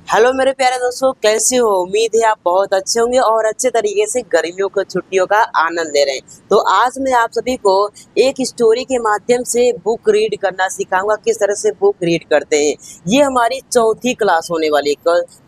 Hello मेरे प्यारे दोस्तों, कैसे हो? उम्मीद है आप बहुत अच्छे होंगे और अच्छे तरीके से गर्मियों की छुट्टियों का आनंद ले रहे हैं। तो आज मैं आप सभी को एक स्टोरी के माध्यम से बुक रीड करना सिखाऊंगा, किस तरह से बुक रीड करते हैं। ये हमारी चौथी क्लास होने वाली है।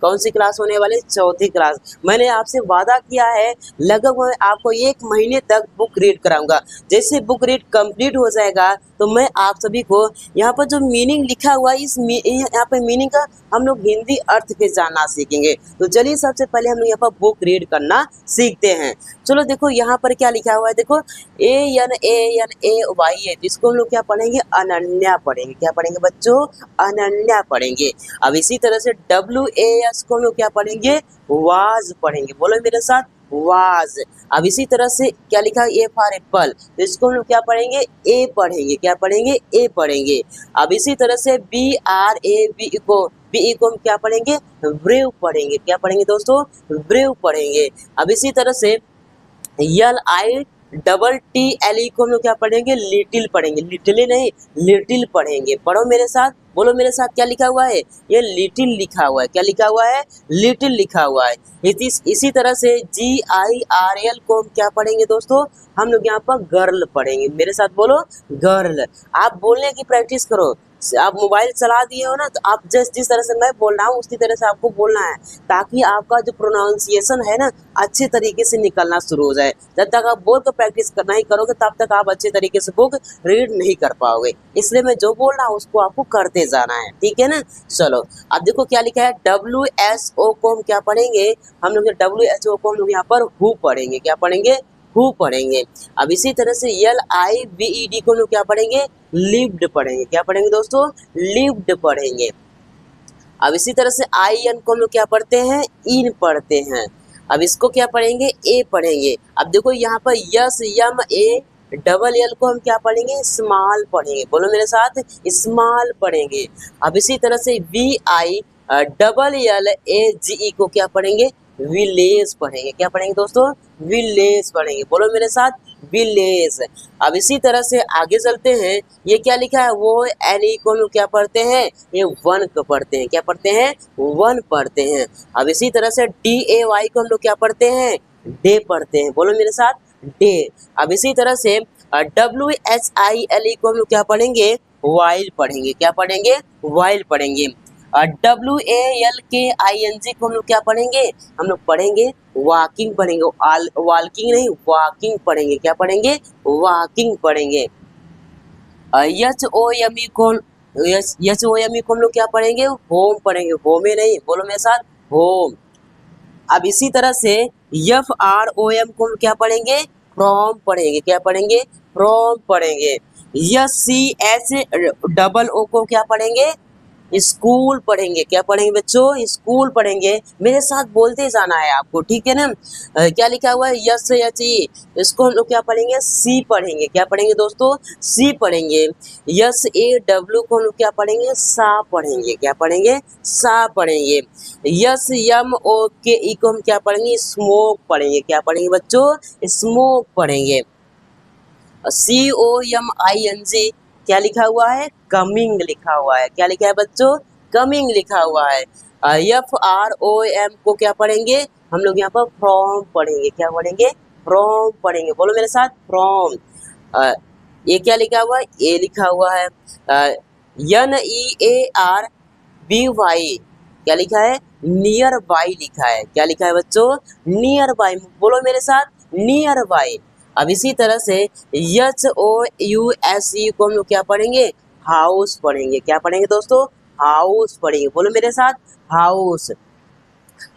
कौन सी क्लास होने वाली? चौथी क्लास। मैंने आपसे वादा किया है, लगभग मैं आपको 1 महीने तक बुक रीड कराऊंगा। जैसे बुक रीड कंप्लीट हो जाएगा तो मैं आप सभी को यहाँ पर जो मीनिंग लिखा हुआ है, यहाँ पे मीनिंग का हम लोग हिंदी अर्थ के जानना सीखेंगे। तो चलिए सबसे पहले हम लोग यहाँ पर बुक रीड करना सीखते हैं। चलो देखो यहाँ पर क्या लिखा हुआ है, देखो ANANAY है, जिसको हम लोग क्या पढ़ेंगे? अनन्या पढ़ेंगे। क्या पढ़ेंगे बच्चों? अनन्या पढ़ेंगे। अब इसी तरह से WAS को हम लोग क्या पढ़ेंगे? वाज पढ़ेंगे। बोलो मेरे साथ, वाज। अब इसी तरह से क्या लिखा है? A फॉर एप्पल, तो इसको हम लोग क्या पढ़ेंगे? ए पढ़ेंगे। क्या पढ़ेंगे? ए पढ़ेंगे। अब इसी तरह से BRAV को हम क्या पढ़ेंगे? ब्रेव पढ़ेंगे। क्या पढ़ेंगे दोस्तों? ब्रेव पढ़ेंगे। अब इसी तरह से LITTLE को हम लोग क्या पढ़ेंगे? लिटिल पढ़ेंगे। लिटिल नहीं, लिटिल पढ़ेंगे। पढ़ो मेरे साथ, बोलो मेरे साथ, क्या लिखा हुआ है? ये लिटिल लिखा हुआ है। क्या लिखा हुआ है? लिटिल लिखा हुआ है। इसी तरह से GIRL को हम क्या पढ़ेंगे दोस्तों? हम लोग यहाँ पर गर्ल पढ़ेंगे। मेरे साथ बोलो, गर्ल। आप बोलने की प्रैक्टिस करो। आप मोबाइल चला दिए हो ना, तो आप जिस तरह से मैं बोल रहा हूँ उसी तरह से आपको बोलना है, ताकि आपका जो प्रोनाउंसिएशन है ना, अच्छे तरीके से निकलना शुरू हो जाए। जब तक आप बोल कर प्रैक्टिस करना ही करोगे, तब तक आप अच्छे तरीके से बुक रीड नहीं कर पाओगे। इसलिए मैं जो बोल रहा हूँ उसको आपको करते जाना है, ठीक है ना? चलो अब देखो क्या लिखा है। WSO को हम क्या पढ़ेंगे? हम लोग WSO को हम लोग यहाँ पर हु पढ़ेंगे। क्या पढ़ेंगे? हु पढ़ेंगे। अब इसी तरह से LIVED को हम लोग क्या पढ़ेंगे? लिव्ड पढ़ेंगे। क्या पढ़ेंगे दोस्तों? लिव्ड पढ़ेंगे। अब इसी तरह से IN को हम लोग क्या पढ़ते हैं? इन पढ़ते हैं। अब इसको क्या पढ़ेंगे? ए पढ़ेंगे। अब देखो यहाँ पर YAMA को हम क्या पढ़ेंगे? स्मॉल पढ़ेंगे। बोलो मेरे साथ, स्मॉल पढ़ेंगे। अब इसी तरह से VILLAGE को क्या पढ़ेंगे? विलेज पढ़ेंगे। क्या पढ़ेंगे दोस्तों? विलेज पढ़ेंगे। बोलो मेरे साथ, विलेज। अब इसी तरह से आगे चलते हैं। ये क्या लिखा है? वो एनी को हम लोग क्या पढ़ते हैं? ये वन को पढ़ते हैं। क्या पढ़ते हैं? वन पढ़ते हैं। अब इसी तरह से DAY को हम लोग क्या पढ़ते हैं? डे पढ़ते हैं। बोलो मेरे साथ, डे। अब इसी तरह से WHILE को हम लोग क्या पढ़ेंगे? वाइल पढ़ेंगे। क्या पढ़ेंगे? वाइल पढ़ेंगे। WALKING को हम लोग क्या पढ़ेंगे? हम लोग पढ़ेंगे वॉकिंग पढ़ेंगे। वॉकिंग नहीं, वॉकिंग पढ़ेंगे। क्या पढ़ेंगे? वॉकिंग पढ़ेंगे। HOME को हम लोग क्या पढ़ेंगे? होम पढ़ेंगे। होमे नहीं, बोलो मेरे साथ, होम। अब इसी तरह से FROM को हम क्या पढ़ेंगे? फ्रॉम पढ़ेंगे। क्या पढ़ेंगे? फ्रॉम पढ़ेंगे। SCHOO को क्या पढ़ेंगे? स्कूल पढ़ेंगे। क्या पढ़ेंगे बच्चों? स्कूल पढ़ेंगे। मेरे साथ बोलते जाना है आपको, ठीक है ना? क्या लिखा हुआ है? SHE, इसको हम लोग क्या पढ़ेंगे? सी पढ़ेंगे। क्या पढ़ेंगे दोस्तों? सी पढ़ेंगे। SAW को हम लोग क्या पढ़ेंगे? सा पढ़ेंगे। क्या पढ़ेंगे? सा पढ़ेंगे। SMOKE को हम क्या पढ़ेंगे? स्मोक पढ़ेंगे। क्या पढ़ेंगे बच्चों? स्मोक पढ़ेंगे। COMING क्या लिखा हुआ है? कमिंग लिखा हुआ है। क्या लिखा है बच्चों? कमिंग लिखा हुआ है। FROM को क्या पढ़ेंगे? हम लोग यहाँ पर फ्रॉम पढ़ेंगे। क्या पढ़ेंगे? फ्रॉम पढ़ेंगे। बोलो मेरे साथ, फ्रॉम। ये क्या लिखा हुआ है? ए लिखा हुआ है। NEARBY क्या लिखा है? नियर बाई लिखा है। क्या लिखा है बच्चों? Near by. बोलो मेरे साथ, नियर बाई। अब इसी तरह से HOUSE को हम लोग क्या पढ़ेंगे? हाउस पढ़ेंगे। क्या पढ़ेंगे दोस्तों? हाउस पढ़ेंगे। बोलो मेरे साथ, हाउस।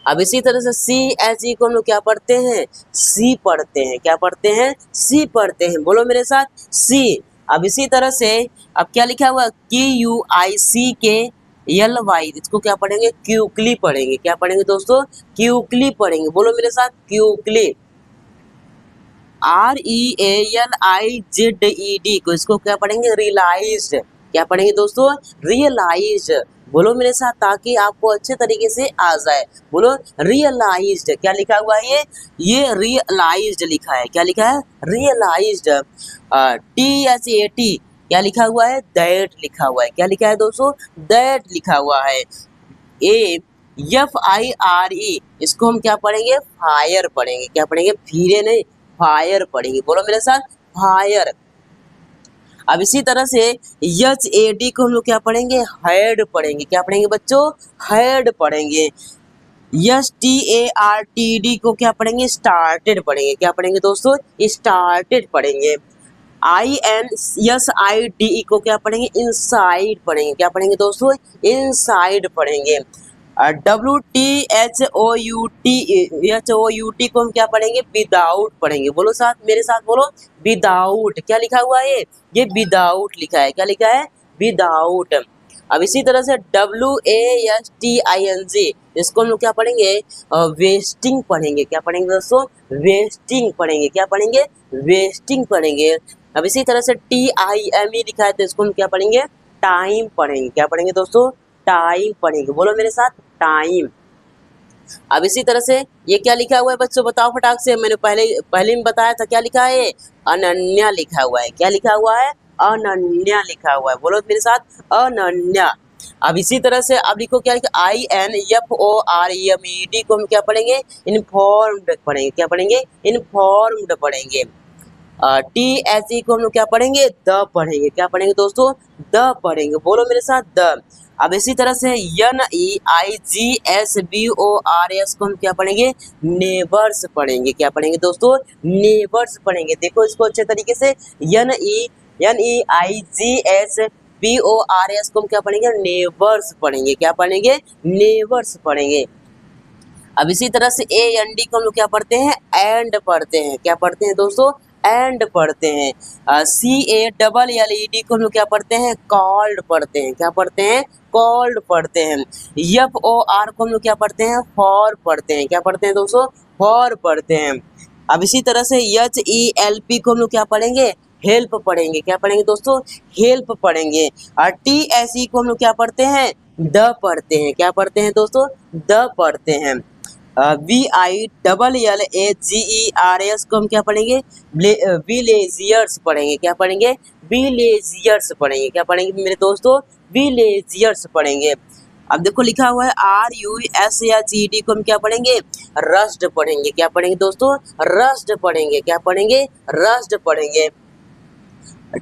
अब इसी तरह से CHE को हम लोग क्या पढ़ते हैं? सी पढ़ते हैं। क्या पढ़ते हैं? सी पढ़ते हैं। बोलो मेरे साथ, सी। अब इसी तरह से अब क्या लिखा हुआ? QUICKLY, इसको क्या पढ़ेंगे? क्यूकली पढ़ेंगे। क्या पढ़ेंगे दोस्तों? क्यूकली पढ़ेंगे। बोलो मेरे साथ, क्यूकली। REALIZED को इसको क्या पढ़ेंगे? रियलाइज्ड। क्या पढ़ेंगे दोस्तों? रियलाइज्ड। बोलो मेरे साथ, ताकि आपको अच्छे तरीके से आ जाए। बोलो, रियलाइज्ड। क्या लिखा हुआ है? ये रियलाइज्ड लिखा है। क्या लिखा है? रियलाइज्ड। THAT क्या लिखा हुआ है? दैट लिखा हुआ है। क्या लिखा है दोस्तों? दैट लिखा हुआ है। FIRE, इसको हम क्या पढ़ेंगे, फायर पढ़ेंगे। क्या पढ़ेंगे, फिरे नहीं, फायर पढ़ेंगे। बोलो मेरे साथ, फायर। अब इसी तरह से HAD को हम लोग क्या पढ़ेंगे, हेड पढ़ेंगे। क्या पढ़ेंगे बच्चों, हेड पढ़ेंगे। STARTD को क्या पढ़ेंगे, स्टार्टेड पढ़ेंगे। क्या पढ़ेंगे दोस्तों, स्टार्टेड पढ़ेंगे। INSIDE को क्या पढ़ेंगे, इनसाइड पढ़ेंगे। क्या पढ़ेंगे दोस्तों, इनसाइड पढ़ेंगे। WTHOUT को हम क्या पढ़ेंगे, विदाउट पढ़ेंगे। बोलो साथ मेरे साथ, बोलो विदाउट। क्या लिखा हुआ है, ये विदाउट लिखा है। क्या लिखा है, विदाउट। अब इसी तरह से WASTING, इसको हम लोग क्या पढ़ेंगे, वेस्टिंग पढ़ेंगे। क्या पढ़ेंगे दोस्तों, वेस्टिंग पढ़ेंगे। क्या पढ़ेंगे, वेस्टिंग पढ़ेंगे। अब इसी तरह से TIME लिखा है, तो इसको हम क्या पढ़ेंगे, टाइम पढ़ेंगे। क्या पढ़ेंगे दोस्तों, टाइम पढ़ेंगे। बोलो मेरे साथ, टाइम। अब इसी तरह से ये क्या लिखा हुआ है बच्चों, बताओ फटाक से। मैंने पहले में बताया था, क्या लिखा है, अनन्या लिखा हुआ है। क्या लिखा हुआ है, अनन्या लिखा हुआ है। बोलो मेरे साथ, अनन्या। अब इसी तरह से अब लिखो, क्या लिखा, INFORMED को हम क्या पढ़ेंगे, इन्फॉर्म्ड पढ़ेंगे। क्या पढ़ेंगे, इन्फॉर्म्ड पढ़ेंगे। THE को हम लोग क्या पढ़ेंगे, द पढ़ेंगे। क्या पढ़ेंगे दोस्तों, द पढ़ेंगे। बोलो मेरे साथ, द। अब इसी तरह से NEIGSBORS को हम क्या पढ़ेंगे, नेबर्स पढ़ेंगे। क्या पढ़ेंगे दोस्तों, नेबर्स पढ़ेंगे। देखो इसको अच्छे तरीके से, NEIGSBORS को हम क्या पढ़ेंगे, नेबर्स पढ़ेंगे। क्या पढ़ेंगे, नेबर्स पढ़ेंगे। अब इसी तरह से AND को हम लोग क्या पढ़ते हैं, एंड पढ़ते हैं। क्या पढ़ते हैं दोस्तों, एंड पढ़ते हैं। CALLED को हम लोग क्या पढ़ते हैं, कॉल्ड पढ़ते हैं। क्या पढ़ते हैं, कॉल्ड पढ़ते हैं। FOR को हम लोग क्या पढ़ते हैं, फॉर पढ़ते हैं। क्या पढ़ते हैं दोस्तों, फॉर पढ़ते हैं। अब इसी तरह से HELP को हम लोग क्या पढ़ेंगे, हेल्प पढ़ेंगे। क्या पढ़ेंगे दोस्तों, हेल्प पढ़ेंगे। और TSE को हम लोग क्या पढ़ते हैं, द पढ़ते हैं। क्या पढ़ते हैं दोस्तों, द पढ़ते हैं। VILLAGERS को हम क्या पढ़ेंगे, विलेजियर्स पढ़ेंगे। क्या पढ़ेंगे, विलेजियर्स पढ़ेंगे। क्या पढ़ेंगे मेरे दोस्तों, विलेजियर्स पढ़ेंगे। अब देखो लिखा हुआ है RUSHED को हम क्या पढ़ेंगे, रस्ट पढ़ेंगे। क्या पढ़ेंगे दोस्तों, रस्ट पढ़ेंगे। क्या पढ़ेंगे, रस्ट पढ़ेंगे।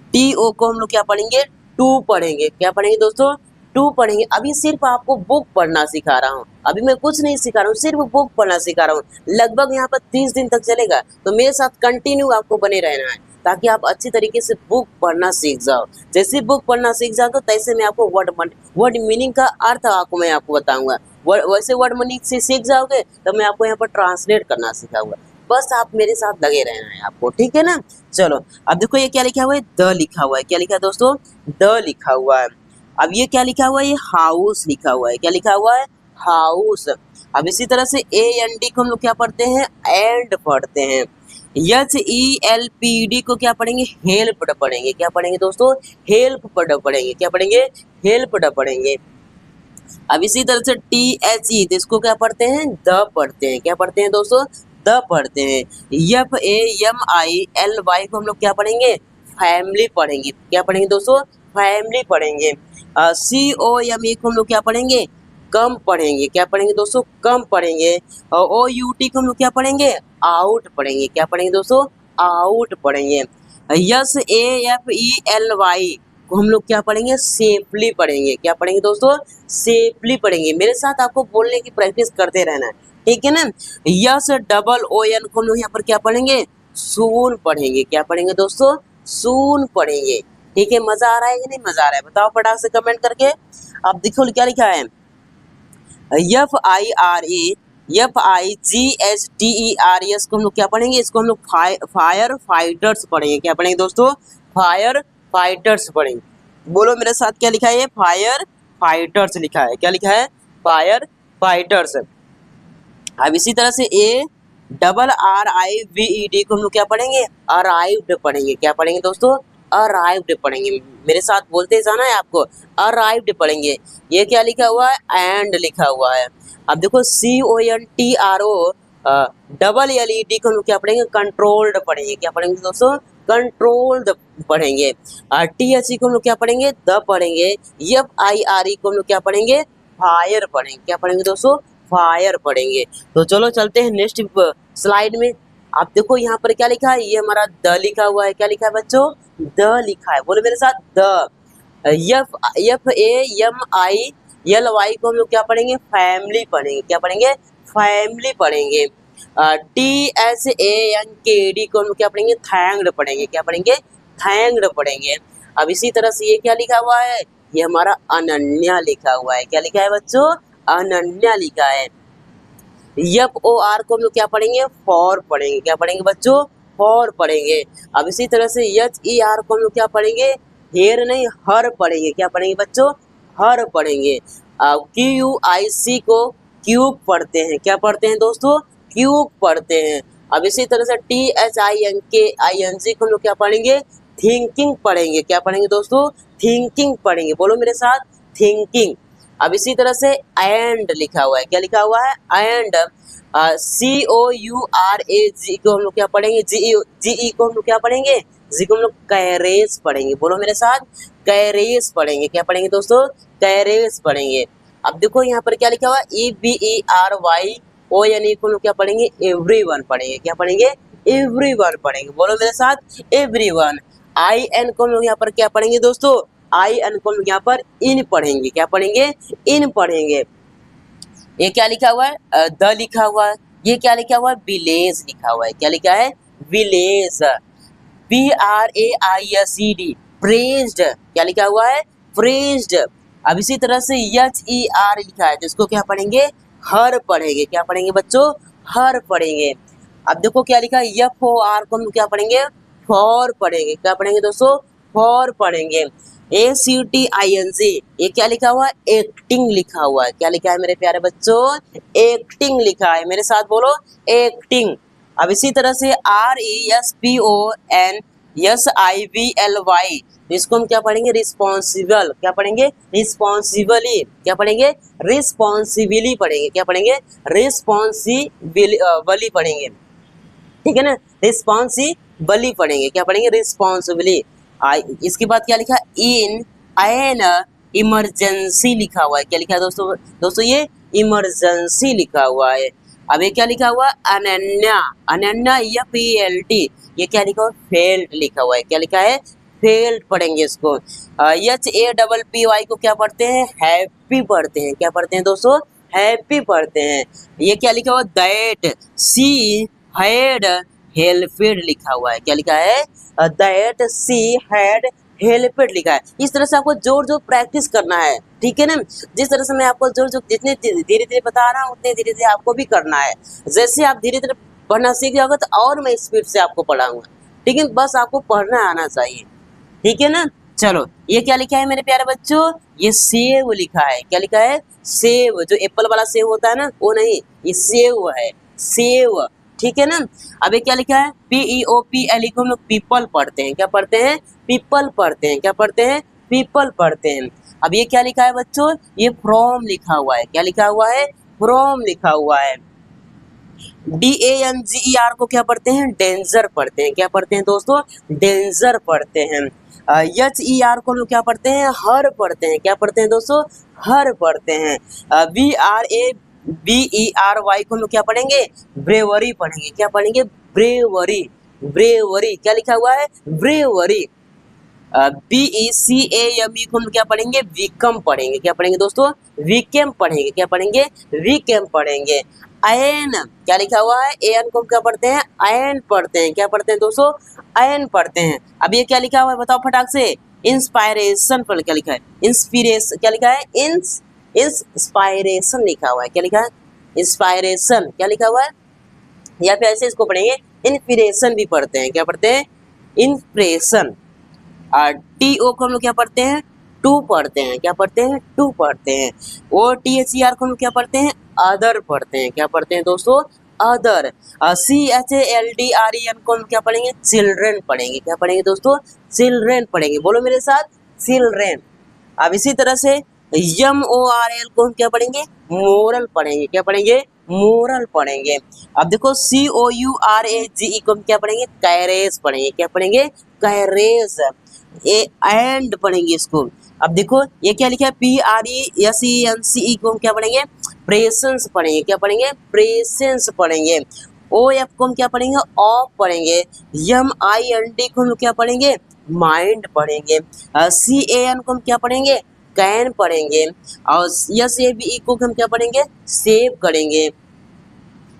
TO को हम लोग क्या पढ़ेंगे, टू पढ़ेंगे। क्या पढ़ेंगे दोस्तों, टू पढ़ेंगे। अभी सिर्फ आपको बुक पढ़ना सिखा रहा हूँ, अभी मैं कुछ नहीं सिखा रहा हूँ, सिर्फ बुक पढ़ना सिखा रहा हूँ। लगभग यहाँ पर 30 दिन तक चलेगा, तो मेरे साथ कंटिन्यू आपको बने रहना है, ताकि आप अच्छी तरीके से बुक पढ़ना सीख जाओ। जैसे बुक पढ़ना सीख जाओ, तो तैसे मैं आपको वर्ड मीनिंग का अर्थ मैं आपको बताऊंगा। वैसे वर्ड मीनिंग से सीख जाओगे, तो मैं आपको यहाँ पर ट्रांसलेट करना सिखाऊंगा। बस आप मेरे साथ लगे रहना है आपको, ठीक है ना। चलो अब देखो, ये क्या लिखा हुआ है, द लिखा हुआ है। क्या लिखा है दोस्तों, द लिखा हुआ है। अब ये क्या लिखा हुआ है, ये हाउस लिखा हुआ है। क्या लिखा हुआ है, हाउस। अब इसी तरह से AND को हम लोग क्या पढ़ते हैं, एंड पढ़ते हैं। HELPD को क्या पढ़ेंगे, हेल्प पढ़ेंगे। क्या पढ़ेंगे दोस्तों, हेल्प पढ़ेंगे। क्या पढ़ेंगे, हेल्प पढ़ेंगे। अब इसी तरह से THE, तो इसको क्या पढ़ते हैं, द पढ़ते हैं। क्या पढ़ते हैं दोस्तों, द पढ़ते हैं। FAMILY को हम लोग क्या पढ़ेंगे, फैमिली पढ़ेंगे। क्या पढ़ेंगे दोस्तों, फैमिली पढ़ेंगे। COME को हम लोग क्या पढ़ेंगे, कम पढ़ेंगे। क्या पढ़ेंगे दोस्तों, कम पढ़ेंगे। OUT को हम लोग क्या पढ़ेंगे, आउट पढ़ेंगे। क्या पढ़ेंगे दोस्तों, आउट पढ़ेंगे। SAFELY को हम लोग क्या पढ़ेंगे, सेफली पढ़ेंगे। क्या पढ़ेंगे दोस्तों, सेफली पढ़ेंगे। मेरे साथ आपको बोलने की प्रैक्टिस करते रहना है, ठीक है ना। SOON को हम लोग यहाँ पर क्या पढ़ेंगे, सून पढ़ेंगे। क्या पढ़ेंगे दोस्तों, सून पढ़ेंगे। ठीक है, मजा आ रहा है कि नहीं मजा आ रहा है, बताओ फटाक से कमेंट करके। अब देखो क्या लिखा है, FIREFIGSTERES को हम लोग क्या पढ़ेंगे, इसको हम लोग फायर फाइटर्स पढ़ेंगे। क्या पढ़ेंगे दोस्तों, फायर फाइटर्स पढ़ेंगे। बोलो मेरे साथ, क्या लिखा है, ये फायर फाइटर्स लिखा है। क्या लिखा है, फायर फाइटर्स। अब इसी तरह से ARRIVED को हम लोग क्या पढ़ेंगे, अराइव्ड पढ़ेंगे। क्या पढ़ेंगे दोस्तों, अराइव्ड पढ़ेंगे। मेरे साथ बोलते जाना है आपको, अराइव्ड पढ़ेंगे। ये क्या लिखा हुआ है, एंड लिखा हुआ है। अब देखो CONTROLLED को हम लोग क्या पढ़ेंगे, कंट्रोल्ड पढ़ेंगे। क्या पढ़ेंगे दोस्तों, कंट्रोल्ड पढ़ेंगे। THE को हम लोग क्या पढ़ेंगे, द पढ़ेंगे। FIRE को हम लोग क्या पढ़ेंगे, फायर पढ़ेंगे। क्या पढ़ेंगे दोस्तों? फायर पढ़ेंगे। तो चलो चलते हैं नेक्स्ट स्लाइड में। आप देखो यहाँ पर क्या लिखा है, ये हमारा द लिखा हुआ है। क्या लिखा है बच्चों? द लिखा है। बोलो मेरे साथ, द। FAMILY को हम लोग क्या पढ़ेंगे? फैमिली पढ़ेंगे। क्या पढ़ेंगे? फैमिली पढ़ेंगे। THANKD को हम लोग क्या पढ़ेंगे? थैंक्ड पढ़ेंगे। क्या पढ़ेंगे? थैंक्ड पढ़ेंगे। अब इसी तरह से ये क्या लिखा हुआ है? ये हमारा अनन्या लिखा हुआ है। क्या लिखा है बच्चों? अनन्या लिखा है। FOR को हम लोग क्या पढ़ेंगे? फॉर पढ़ेंगे। क्या पढ़ेंगे बच्चों? फॉर पढ़ेंगे। अब इसी तरह से HER को हम लोग क्या पढ़ेंगे? हेयर नहीं, हर पढ़ेंगे। क्या पढ़ेंगे बच्चों? हर पढ़ेंगे। QUIC को क्यूब पढ़ते हैं। क्या पढ़ते हैं दोस्तों? क्यूब पढ़ते हैं। अब इसी तरह से THINKING को हम लोग क्या पढ़ेंगे? थिंकिंग पढ़ेंगे। क्या पढ़ेंगे दोस्तों? थिंकिंग पढ़ेंगे। बोलो मेरे साथ, थिंकिंग। अब इसी तरह से एंड लिखा हुआ है। क्या लिखा हुआ है? एंड। COURAG को हम लोग क्या पढ़ेंगे? GE को हम लोग क्या पढ़ेंगे? जी को हम लोग कैरेज पढ़ेंगे। बोलो मेरे साथ, कैरेज पढ़ेंगे। क्या पढ़ेंगे दोस्तों? कैरेज पढ़ेंगे। अब देखो यहाँ पर क्या लिखा हुआ है? EVERYONE को हम लोग क्या पढ़ेंगे? एवरीवन पढ़ेंगे। क्या पढ़ेंगे? एवरीवन पढ़ेंगे। बोलो मेरे साथ, एवरीवन। IN को हम लोग यहाँ पर क्या पढ़ेंगे दोस्तों? IN को हम लोग यहाँ पर इन पढ़ेंगे। क्या पढ़ेंगे? इन पढ़ेंगे। ये क्या लिखा हुआ है? द लिखा हुआ है। ये क्या लिखा हुआ है? विलेज लिखा हुआ है। क्या लिखा है? विलेज। PRAISED, praised. क्या लिखा हुआ है? प्रेज्ड। अब इसी तरह से HER लिखा है, जिसको क्या पढ़ेंगे? हर पढ़ेंगे। क्या पढ़ेंगे बच्चों? हर पढ़ेंगे। अब देखो क्या लिखा है? FOR को हम क्या पढ़ेंगे? फॉर पढ़ेंगे। क्या पढ़ेंगे दोस्तों? फॉर पढ़ेंगे। ACTING, ये क्या लिखा हुआ है? एक्टिंग लिखा हुआ है। क्या लिखा है मेरे प्यारे बच्चों? एक्टिंग लिखा है। मेरे साथ बोलो, एक्टिंग। अब इसी तरह से RESPONSIVLY, इसको हम क्या पढ़ेंगे? रिस्पॉन्सिबल। क्या पढ़ेंगे? रिस्पॉन्सिबली। क्या पढ़ेंगे? रिस्पॉन्सिबली पढ़ेंगे। क्या पढ़ेंगे? रिस्पॉन्सिबली पढ़ेंगे। ठीक है ना? रिस्पॉन्सिबली पढ़ेंगे। क्या पढ़ेंगे? रिस्पॉन्सिबली। इसके बाद क्या लिखा? इन एन इमरजेंसी लिखा हुआ है। क्या लिखा है दोस्तों? दोस्तों ये इमरजेंसी लिखा हुआ है। अब ये क्या लिखा हुआ? अनन्या। अनन्या FELT, ये क्या लिखा हुआ? फेल्ड लिखा हुआ है। क्या लिखा है? फेल्ड पढ़ेंगे इसको। HAPPY को क्या पढ़ते हैं? हैप्पी पढ़ते हैं। क्या पढ़ते हैं दोस्तों? हैप्पी पढ़ते हैं। ये क्या लिखा हुआ? दैट शी हैड हेल्पेड लिखा हुआ है। क्या लिखा है? दैट शी हैड हेल्पेड लिखा है। इस तरह से आपको जोर जोर प्रैक्टिस करना है। ठीक है ना? जिस तरह से मैं आपको जोर जोर जितने धीरे धीरे बता रहा हूँ, उतने धीरे धीरे आपको भी करना है। जैसे आप धीरे धीरे पढ़ना सीख जाओगे तो और मैं स्पीड से आपको पढ़ाऊंगा। ठीक है? बस आपको पढ़ना आना चाहिए। ठीक है ना? चलो, ये क्या लिखा है मेरे प्यारे बच्चों? ये सेव लिखा है। क्या लिखा है? सेव। जो एप्पल वाला सेव होता है ना, वो नहीं, ये सेव है। सेव। ठीक है ना? अब ये क्या लिखा है? PEOPLE को हम लोग पीपल पढ़ते हैं। क्या पढ़ते हैं? पीपल पढ़ते हैं। क्या पढ़ते हैं? पीपल पढ़ते हैं। अब ये क्या लिखा है बच्चों? ये फ्रॉम लिखा हुआ है। क्या लिखा हुआ है? फ्रॉम लिखा हुआ है। DANGER को क्या पढ़ते हैं? डेंजर पढ़ते हैं। क्या पढ़ते हैं दोस्तों? डेंजर पढ़ते हैं। HER को हम लोग क्या पढ़ते हैं? हर पढ़ते हैं। क्या पढ़ते हैं दोस्तों? हर पढ़ते हैं। BRAVERY को हम लोग क्या पढ़ेंगे? ब्रेवरी पढ़ेंगे। क्या पढ़ेंगे? ब्रेवरी। ब्रेवरी। क्या लिखा हुआ है? ब्रेवरी। BECAME को हम क्या पढ़ेंगे? विकम पढ़ेंगे। क्या पढ़ेंगे दोस्तों? विकम पढ़ेंगे। क्या पढ़ेंगे? विकम पढ़ेंगे। एन, क्या लिखा हुआ है? एन को हम क्या पढ़ते हैं? एन पढ़ते हैं। क्या पढ़ते हैं दोस्तों? एन पढ़ते हैं। अब ये क्या लिखा हुआ है बताओ फटाक से? इंस्पायरेशन पर क्या लिखा है? इंस्पिरेशन। क्या लिखा है? इंस्पायरेशन लिखा हुआ है। क्या लिखा है? इंस्पायरेशन। क्या लिखा हुआ है? या फिर ऐसे इसको पढ़ेंगे, इंस्पिरेशन भी पढ़ते हैं। क्या पढ़ते हैं? इंस्पिरेशन। TO को हम लोग क्या पढ़ते हैं? टू पढ़ते हैं। क्या पढ़ते हैं? टू पढ़ते हैं। और THER को हम क्या पढ़ते हैं? अदर पढ़ते हैं। क्या पढ़ते हैं दोस्तों? अदर। CHILDREN को हम क्या पढ़ेंगे? चिल्ड्रेन पढ़ेंगे। क्या पढ़ेंगे दोस्तों? चिल्ड्रेन पढ़ेंगे। बोलो मेरे साथ, चिल्ड्रेन। अब इसी तरह से MORAL को हम क्या पढ़ेंगे? मोरल पढ़ेंगे। क्या पढ़ेंगे? मोरल पढ़ेंगे। अब देखो COURAGE को हम क्या पढ़ेंगे? कैरेज पढ़ेंगे। क्या पढ़ेंगे? कैरेज। एंड पढ़ेंगे इसको। अब देखो ये क्या लिखा है, PRESENCE को हम क्या पढ़ेंगे, प्रेसेंस पढ़ेंगे। क्या पढ़ेंगे, प्रेसेंस पढ़ेंगे। OF को हम क्या पढ़ेंगे, ऑफ पढ़ेंगे। MIND को हम क्या पढ़ेंगे, माइंड पढ़ेंगे। CAN को हम क्या पढ़ेंगे, कैन पढ़ेंगे। और SAVE को हम क्या पढ़ेंगे, सेव करेंगे।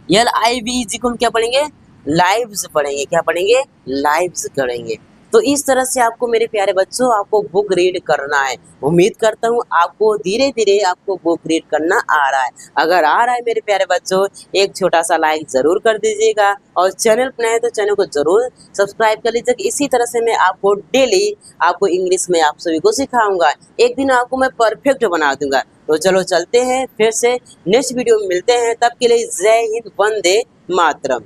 LIVES को हम क्या पढ़ेंगे, लाइव्स पढ़ेंगे। क्या पढ़ेंगे, लाइव्स करेंगे। तो इस तरह से आपको मेरे प्यारे बच्चों आपको बुक रीड करना है। उम्मीद करता हूँ आपको धीरे धीरे आपको बुक रीड करना आ रहा है। अगर आ रहा है मेरे प्यारे बच्चों, एक छोटा सा लाइक जरूर कर दीजिएगा और चैनल पर नए तो चैनल को जरूर सब्सक्राइब कर लीजिएगा। इसी तरह से मैं आपको डेली आपको इंग्लिश में आप सभी को सिखाऊंगा। एक दिन आपको मैं परफेक्ट बना दूंगा। तो चलो चलते हैं, फिर से नेक्स्ट वीडियो में मिलते हैं। तब के लिए जय हिंद, वंदे मातरम।